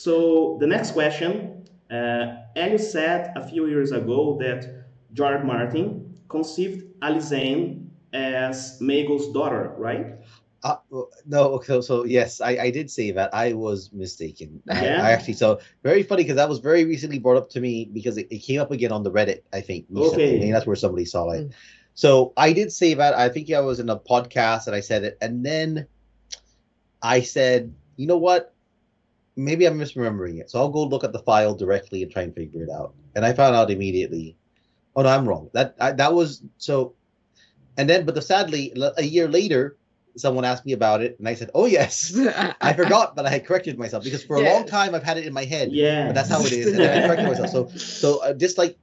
So the next question, Elio said a few years ago that George Martin conceived Alysanne as Maegor's daughter, right? No, so yes, I did say that. I was mistaken. I Yeah. actually, so very funny because that was very recently brought up to me because it came up again on the Reddit, I think, recently. Maybe Okay. that's where somebody saw it. So I did say that. I think I was in a podcast and I said it. And then I said, you know what? Maybe I'm misremembering it. So I'll go look at the file directly and try and figure it out. And I found out immediately. Oh no, I'm wrong. That was so. And then, but sadly, a year later, someone asked me about it, and I said, "Oh yes, I forgot that I had corrected myself because for a long time I've had it in my head. Yeah. But that's how it is, and then I corrected myself. So just like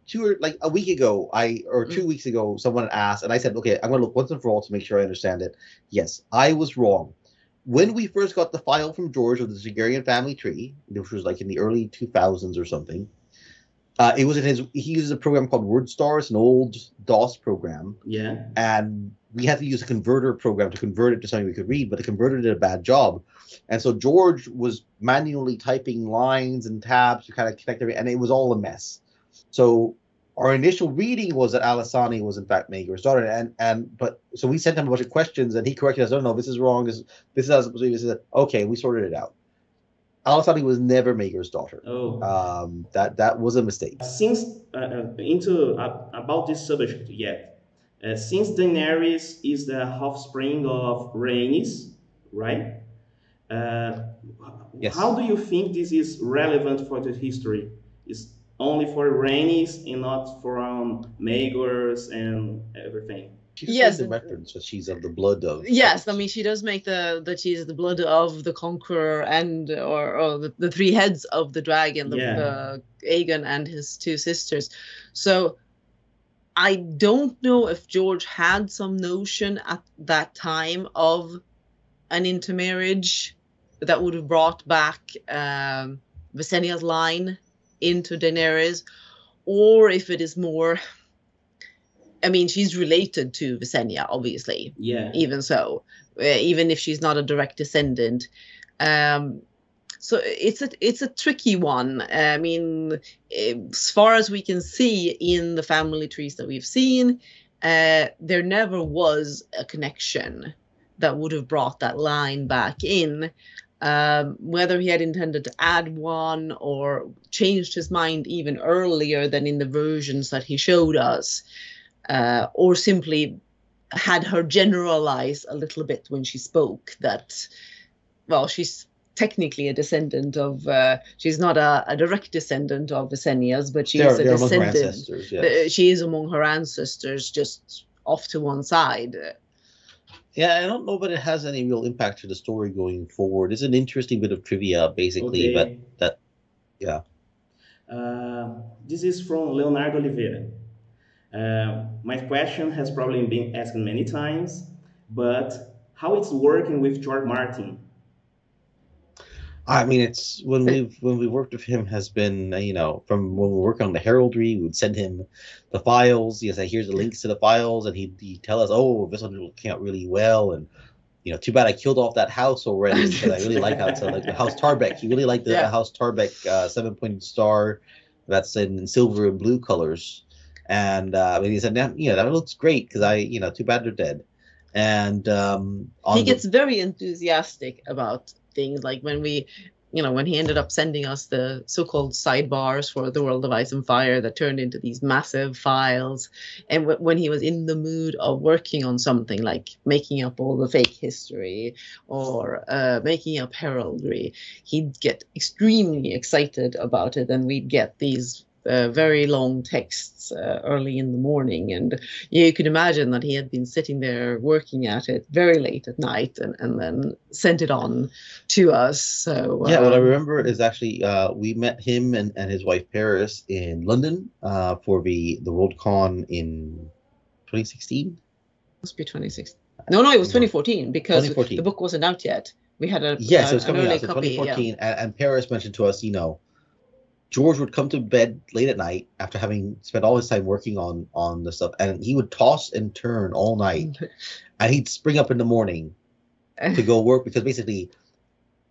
a week ago, 2 weeks ago, someone asked, and I said, "Okay, I'm going to look once and for all to make sure I understand it." Yes, I was wrong. When we first got the file from George of the Zagarian family tree, which was like in the early 2000s or something. It was he uses a program called WordStar. It's an old DOS program. Yeah. And we had to use a converter program to convert it to something we could read, but the converter did a bad job. And so George was manually typing lines and tabs to kind of connect everything, and it was all a mess. So our initial reading was that Alysanne was in fact Maegor's daughter, but so we sent him a bunch of questions, and he corrected us. No, this is wrong. This is as this is okay. We sorted it out. Alysanne was never Maegor's daughter. Oh. That was a mistake. Since about this subject yet, since Daenerys is the offspring of Rhaenys, right? Yes. How do you think this is relevant for the history? Is only for Rhaenys and not for Maegor's and everything? Yes, the reference that she's of the blood of. Yes, I mean she does make that she's the blood of the conqueror and or the three heads of the dragon, the Aegon and his two sisters. So I don't know if George had some notion at that time of an intermarriage that would have brought back Visenia's line into Daenerys, or if it is more. I mean, she's related to Visenya, obviously. Yeah. Even so, even if she's not a direct descendant, so it's a tricky one. I mean, as far as we can see in the family trees that we've seen, there never was a connection that would have brought that line back in. Whether he had intended to add one or changed his mind even earlier than in the versions that he showed us. Or simply had her generalize a little bit when she spoke that, well, she's technically a descendant of, she's not a direct descendant of Visenia's, but she's a descendant. Yes. She is among her ancestors, just off to one side. Yeah, I don't know, but it has any real impact to the story going forward. It's an interesting bit of trivia, basically, okay. but yeah. This is from Leonardo Oliveira. My question has probably been asked many times, but how it's working with George Martin? I mean, it's when we worked with him has been, from when we were working on the heraldry, we would send him the files. Yes, here's the links to the files, and he'd tell us, oh, this one came out really well, and too bad I killed off that house already because I really like how it's like the House Tarbeck. He really liked the House Tarbeck 7-pointed star that's in silver and blue colors. And he said, that looks great because too bad they're dead. And he gets very enthusiastic about things like when we, when he ended up sending us the so-called sidebars for the World of Ice and Fire that turned into these massive files. And when he was in the mood of working on something like making up all the fake history or making up heraldry, he'd get extremely excited about it. And we'd get these very long texts early in the morning, and you could imagine that he had been sitting there working at it very late at night and then sent it on to us. So what I remember is actually we met him and his wife Paris in London for the Worldcon in 2016. Must be 2016. No, it was 2014 because 2014. The book wasn't out yet. We had it was coming out. So 2014, and Paris mentioned to us, George would come to bed late at night after having spent all his time working on the stuff, and he would toss and turn all night, and he'd spring up in the morning to go work because basically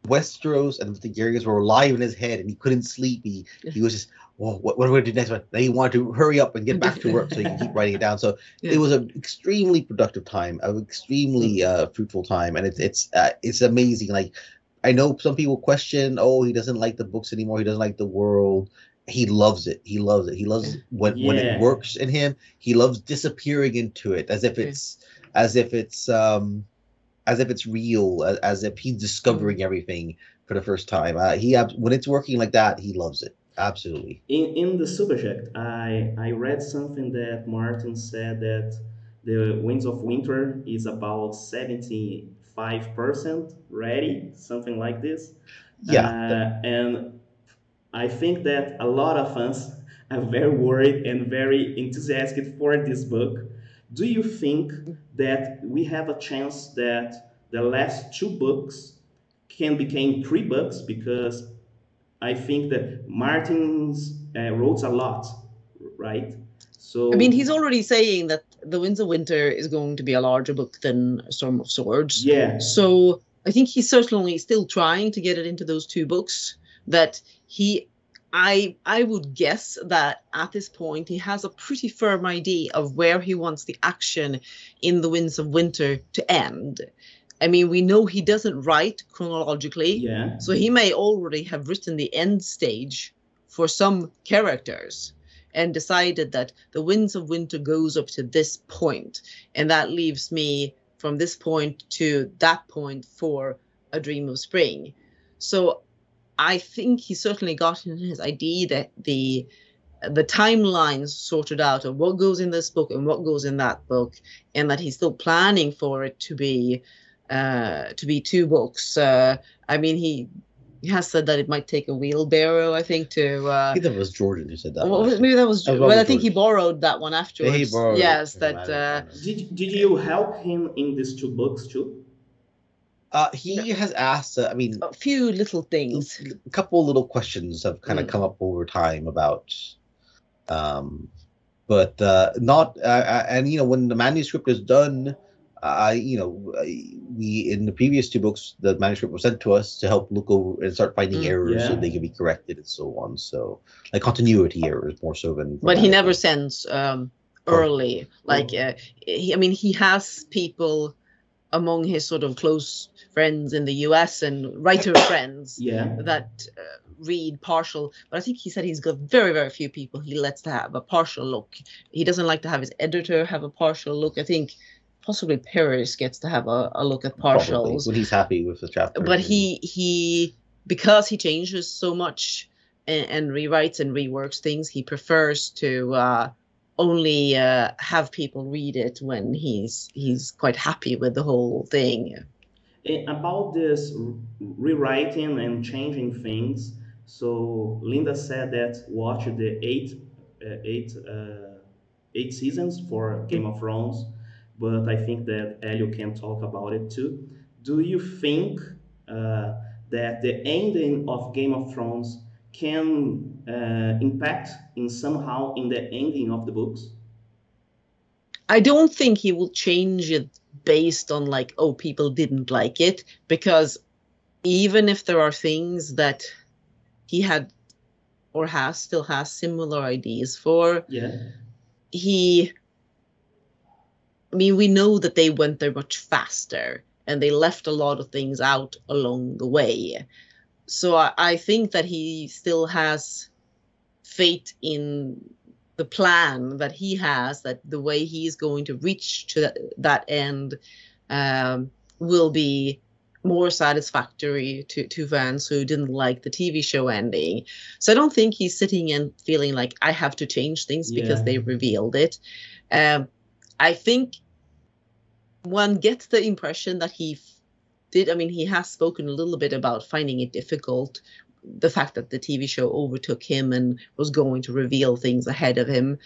Westeros and the Targaryens were alive in his head, and he couldn't sleep. He was just, well, what are we going to do next? Then he wanted to hurry up and get back to work so he could keep writing it down. So it was an extremely productive time, an extremely fruitful time, and it's amazing. Like, I know some people question, oh, he doesn't like the books anymore. He doesn't like the world. He loves it. He loves it. He loves when it works in him. He loves disappearing into it as if it's real, as if he's discovering everything for the first time. When it's working like that, he loves it. Absolutely. In the subject, I read something that Martin said that the Winds of Winter is about 75% ready, something like this. Yeah. And I think that a lot of fans are very worried and very enthusiastic for this book. Do you think that we have a chance that the last two books can become 3 books? Because I think that Martin's wrote a lot, right? So I mean, he's already saying that The Winds of Winter is going to be a larger book than A Storm of Swords. Yeah. So I think he's certainly still trying to get it into those 2 books. That I would guess that at this point he has a pretty firm idea of where he wants the action in The Winds of Winter to end. I mean, we know he doesn't write chronologically, so he may already have written the end stage for some characters and decided that The Winds of Winter goes up to this point, and that leaves me from this point to that point for A Dream of Spring. So I think he certainly got in his idea that the timelines sorted out of what goes in this book and what goes in that book, and that he's still planning for it to be 2 books. I mean, he has said that it might take a wheelbarrow, I think, to... I think that was Jordan who said that. Maybe that was... Well, I think he borrowed that one afterwards. Yeah, he borrowed yes, it. that... Did you help him in these 2 books too? He has asked, a few little things. A couple little questions have kind of come up over time about, but not, and when the manuscript is done, we in the previous 2 books, the manuscript was sent to us to help look over and start finding errors so they can be corrected and so on. So, like continuity errors more so than. But he never sends early. He has people among his sort of close friends in the US and writer friends that read partial, but I think he said he's got very, very few people he lets to have a partial look. He doesn't like to have his editor have a partial look. I think possibly Paris gets to have a look at partials. Probably, when he's happy with the chapter. But he because he changes so much and rewrites and reworks things, he prefers to only have people read it when he's quite happy with the whole thing. About this rewriting and changing things, so Linda said that watch the eight seasons for Game of Thrones, but I think that Elio can talk about it too. Do you think that the ending of Game of Thrones can impact somehow in the ending of the books? I don't think he will change it based on people didn't like it, because even if there are things that he had or still has similar ideas for, we know that they went there much faster and they left a lot of things out along the way. So I think that he still has faith in the plan that he has, that the way he's going to reach to that end will be more satisfactory to fans who didn't like the TV show ending. So I don't think he's sitting and feeling like I have to change things because they revealed it. I think one gets the impression that he did. I mean, he has spoken a little bit about finding it difficult, the fact that the TV show overtook him and was going to reveal things ahead of him.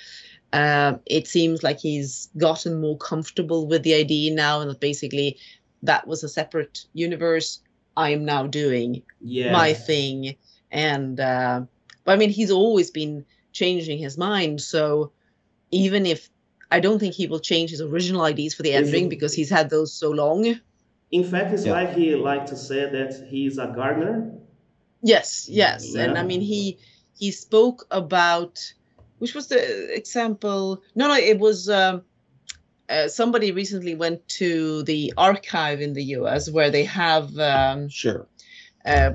It seems like he's gotten more comfortable with the idea now, and that basically that was a separate universe. I am now doing my thing. And but I mean, he's always been changing his mind. So even if I don't think he will change his original ideas for the ending because he's had those so long. In fact, it's like he liked to say that he's a gardener. Yes, yes. And I mean, he spoke about, which was the example? No, it was somebody recently went to the archive in the US where they have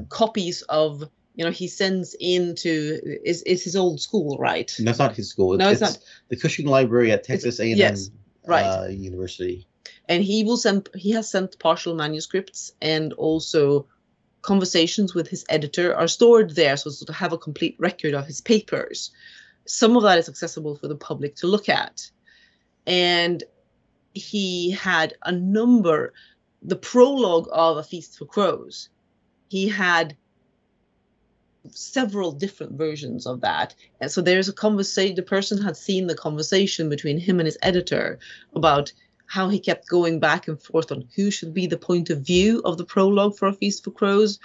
copies of, you know, he sends into, is his old school, right? No, it's not his school. It's not. The Cushing Library at Texas A&M University. And he has sent partial manuscripts, and also conversations with his editor are stored there, so to have a complete record of his papers. Some of that is accessible for the public to look at. And he had a number, the prologue of A Feast for Crows, he had several different versions of that. And so there's a conversation, the person had seen the conversation between him and his editor about how he kept going back and forth on who should be the point of view of the prologue for A Feast for Crows,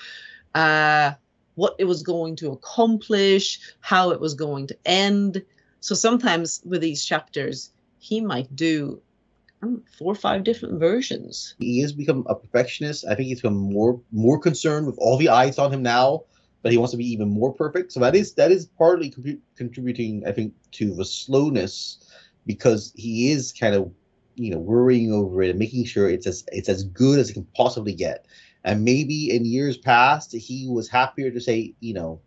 what it was going to accomplish, how it was going to end. So sometimes with these chapters, he might do 4 or 5 different versions. He has become a perfectionist. I think he's become more concerned with all the eyes on him now, but he wants to be even more perfect. So that is partly contributing, I think, to the slowness, because he is kind of, you know, worrying over it and making sure it's as good as it can possibly get. And maybe in years past, he was happier to say, you know,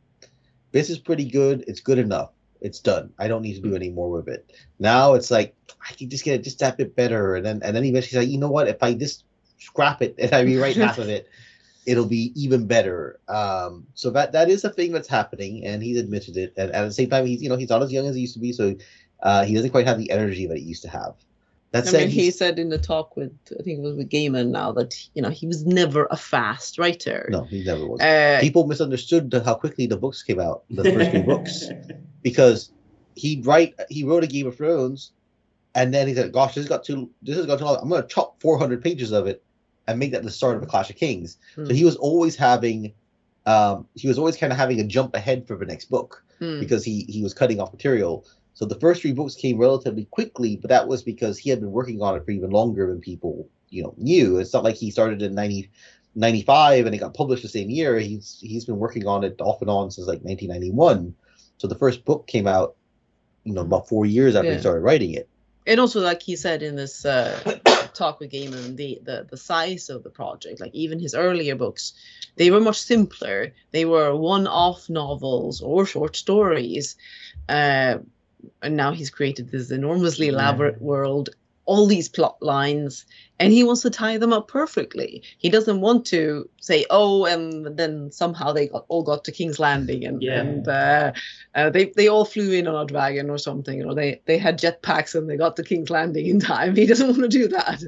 this is pretty good. It's good enough. It's done. I don't need to do any more with it. Now it's like, I can just get it just that bit better. And then eventually he's like, you know what? If I just scrap it and I rewrite half of it, it'll be even better. So that is a thing that's happening, and he's admitted it. And at the same time, he's not as young as he used to be, so he doesn't quite have the energy that he used to have. That said, he said in the talk with, I think it was with Gaiman now, that, you know, he was never a fast writer. No, he never was. People misunderstood how quickly the books came out, the first 3 books, because he wrote a Game of Thrones, and then he said, "Gosh, this has got too long. I'm going to chop 400 pages of it and make that the start of a Clash of Kings." So he was always having, kind of having a jump ahead for the next book, because he was cutting off material. So the first 3 books came relatively quickly, but that was because he had been working on it for even longer than people, you know, knew. It's not like he started in 95 and it got published the same year. He's been working on it off and on since like 1991. So the first book came out, you know, about 4 years after he started writing it. And also, like he said in this talk with Gaiman, the size of the project, like even his earlier books, they were much simpler. They were one-off novels or short stories. And now he's created this enormously elaborate world, all these plot lines, and he wants to tie them up perfectly. He doesn't want to say, oh, and then somehow they all got to King's Landing, and they all flew in on a dragon or something. You know, they had jetpacks and they got to King's Landing in time. He doesn't want to do that.